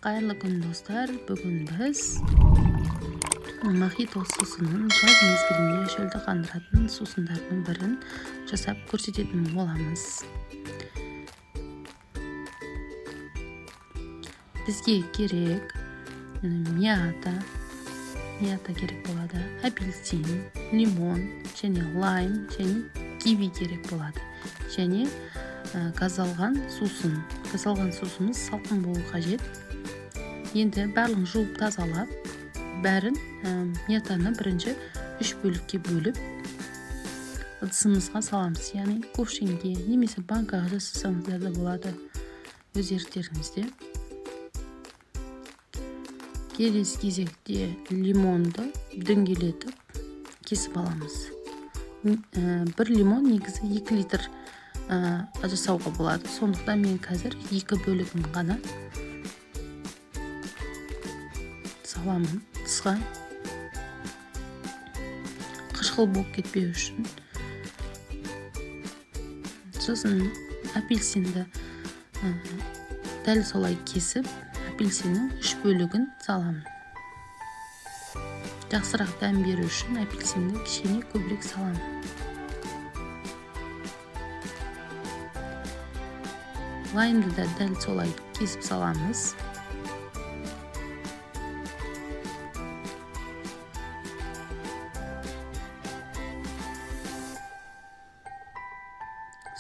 Қайырлы күн достар, бүгін біз мохито сусынын жаз мезгілінде шөлді қандыратын сусындардың бірін жасап көрсететін боламыз. Бізге керек мята керек болады, апельсин, лимон, және лайм, және киви керек болады. Және газалған сусын. Газалған сусымыз салқын болу қажет. Енді барлығын жуып тазалап, бәрін мятаны бірінші 3 бөлікке бөліп, ыдысымызға саламыз. Яғни ковшинге немесе банкаға жасасаңыздар да болады, өз еріктеріңізде. Келесі кезекте лимонды дөңгелетіп кесіп аламыз. Бір лимон негізі 2 литр жасауға болады. Сондықтан мен қазір 2 бөлігін ғана саламын тысқа, қышқыл болып кетпеу үшін. Сосын апельсинді дәл солай кесіп, апельсиннің 3 бөлігін саламын. Жақсырақ дәм беру үшін апельсинді кішкене көбірек саламын. Лаймды да дәл солай кесіп саламыз.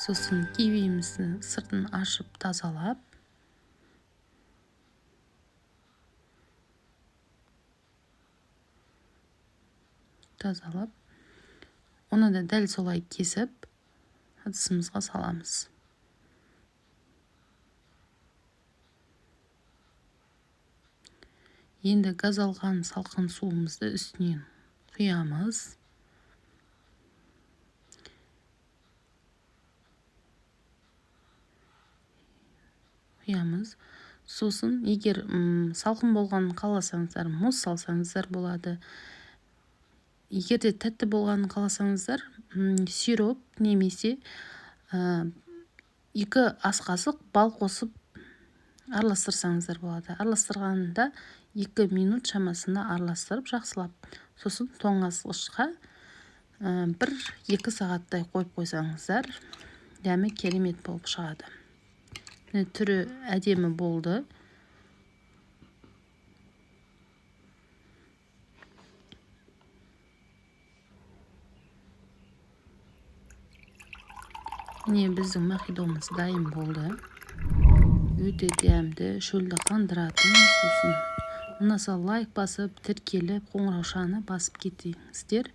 Сосын кивимізді сыртын ашып тазалап, оны да дәл солай кесіп ыдысымызға саламыз. Енді газалған салқын суымызды үстінен құямыз. Сосын егер салқын болғанын қаласаңыздар, мұз салсаңыздар болады. Егер де тәтті болғанын қаласаңыздар, сироп немесе 2 ас қасық бал қосып араластырсаңыздар болады. Араластырғанда 2 минут шамасында араластырып жақсылап. Сосын тоңазғышқа 1-2 сағаттай қойып қойсаңыздар, дәмі керемет болып шығады. Түрі әдемі болды. Міне біздің мохитомыз дайын болды. Өте дәмді, шөлді қандыратын сусын. Ұнаса лайк басып, тіркеліп, қоңыраушаны басып кетіңіздер.